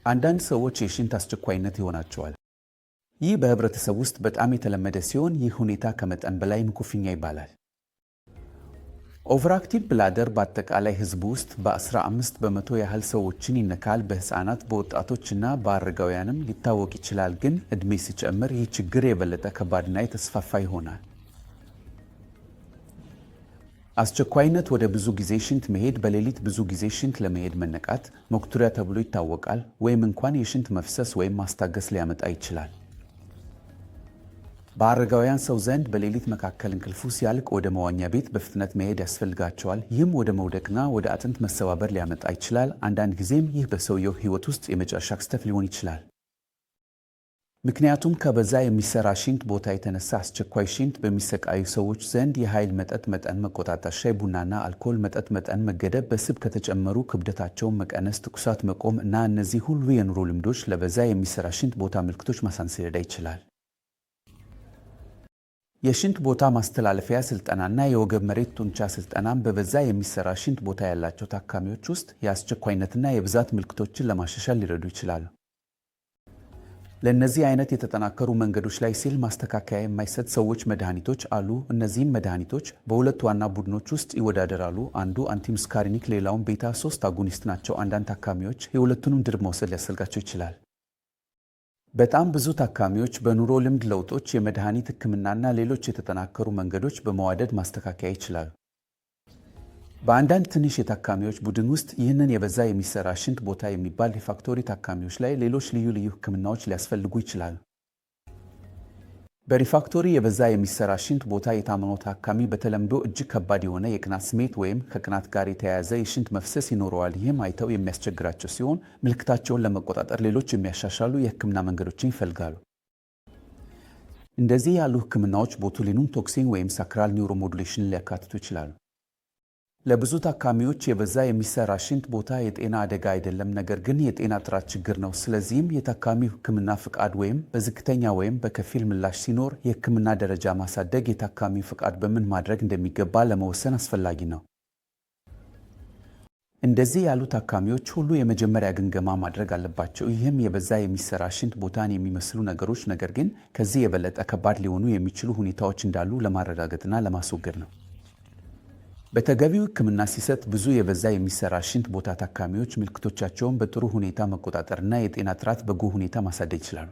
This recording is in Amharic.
አንዳንድ ሰዎች የሽንት አስቸኳይነት ይሆናቸዋል። ይህ በህብረተሰብ ውስጥ በጣም የተለመደ ሲሆን ይህ ሁኔታ ከመጠን በላይ ሙኩፍኛ ይባላል። ኦቨርአክቲቭ ብላደር በአጠቃላይ ህዝብ ውስጥ በ15 በመቶ ያህል ሰዎችን ይነካል። በህፃናት፣ በወጣቶች እና በአረጋውያንም ሊታወቅ ይችላል፣ ግን ዕድሜ ሲጨምር ይህ ችግር የበለጠ ከባድና የተስፋፋ ይሆናል። አስቸኳይነት ወደ ብዙ ጊዜ ሽንት መሄድ በሌሊት ብዙ ጊዜ ሽንት ለመሄድ መነቃት ኖክቱሪያ ተብሎ ይታወቃል፣ ወይም እንኳን የሽንት መፍሰስ ወይም ማስታገስ ሊያመጣ ይችላል። በአረጋውያን ሰው ዘንድ በሌሊት መካከል እንቅልፉ ሲያልቅ ወደ መዋኛ ቤት በፍጥነት መሄድ ያስፈልጋቸዋል። ይህም ወደ መውደቅና ወደ አጥንት መሰባበር ሊያመጣ ይችላል። አንዳንድ ጊዜም ይህ በሰውየው ህይወት ውስጥ የመጨረሻ ክስተት ሊሆን ይችላል። ምክንያቱም ከበዛ የሚሰራ ሽንት ቦታ የተነሳ አስቸኳይ ሽንት በሚሰቃዩ ሰዎች ዘንድ የኃይል መጠጥ መጠን መቆጣጠር፣ ሻይ ቡናና አልኮል መጠጥ መጠን መገደብ፣ በስብ ከተጨመሩ ክብደታቸውን መቀነስ፣ ትኩሳት መቆም እና እነዚህ ሁሉ የኑሮ ልምዶች ለበዛ የሚሰራ ሽንት ቦታ ምልክቶች ማሳነስ ሊረዳ ይችላል። የሽንት ቦታ ማስተላለፊያ ስልጠናና የወገብ መሬት ጡንቻ ስልጠናም በበዛ የሚሰራ ሽንት ቦታ ያላቸው ታካሚዎች ውስጥ የአስቸኳይነትና የብዛት ምልክቶችን ለማሻሻል ሊረዱ ይችላሉ። ለእነዚህ አይነት የተጠናከሩ መንገዶች ላይ ሴል ማስተካከያ የማይሰጥ ሰዎች መድኃኒቶች አሉ። እነዚህም መድኃኒቶች በሁለት ዋና ቡድኖች ውስጥ ይወዳደራሉ። አንዱ አንቲሙስካሪኒክ፣ ሌላውን ቤታ 3 አጎኒስት ናቸው። አንዳንድ ታካሚዎች የሁለቱንም ድርብ መውሰድ ሊያስፈልጋቸው ይችላል። በጣም ብዙ ታካሚዎች በኑሮ ልምድ ለውጦች፣ የመድኃኒት ሕክምናና ሌሎች የተጠናከሩ መንገዶች በመዋደድ ማስተካከያ ይችላሉ። በአንዳንድ ትንሽ የታካሚዎች ቡድን ውስጥ ይህንን የበዛ የሚሰራ ሽንት ቦታ የሚባል ሪፋክቶሪ ታካሚዎች ላይ ሌሎች ልዩ ሕክምናዎች ሊያስፈልጉ ይችላሉ። በሪፋክቶሪ የበዛ የሚሰራ ሽንት ቦታ የታመመው ታካሚ በተለምዶ እጅግ ከባድ የሆነ የቅናት ስሜት ወይም ከቅናት ጋር የተያያዘ የሽንት መፍሰስ ይኖረዋል። ይህም አይተው የሚያስቸግራቸው ሲሆን ምልክታቸውን ለመቆጣጠር ሌሎች የሚያሻሻሉ የሕክምና መንገዶችን ይፈልጋሉ። እንደዚህ ያሉ ሕክምናዎች ቦቱሊኑም፣ ቶክሲን ወይም ሳክራል ኒውሮሞዱሌሽን ሊያካትቱ ይችላሉ። ለብዙ ታካሚዎች የበዛ የሚሰራ ሽንት ቦታ የጤና አደጋ አይደለም፣ ነገር ግን የጤና ጥራት ችግር ነው። ስለዚህም የታካሚው ሕክምና ፍቃድ ወይም በዝቅተኛ ወይም በከፊል ምላሽ ሲኖር የሕክምና ደረጃ ማሳደግ የታካሚው ፍቃድ በምን ማድረግ እንደሚገባ ለመወሰን አስፈላጊ ነው። እንደዚህ ያሉ ታካሚዎች ሁሉ የመጀመሪያ ግምገማ ማድረግ አለባቸው። ይህም የበዛ የሚሰራ ሽንት ቦታን የሚመስሉ ነገሮች ነገር ግን ከዚህ የበለጠ ከባድ ሊሆኑ የሚችሉ ሁኔታዎች እንዳሉ ለማረጋገጥና ለማስወገድ ነው። በተገቢው ሕክምና ሲሰጥ ብዙ የበዛ የሚሰራ ሽንት ቦታ ታካሚዎች ምልክቶቻቸውን በጥሩ ሁኔታ መቆጣጠርና የጤና ጥራት በጎ ሁኔታ ማሳደግ ይችላሉ።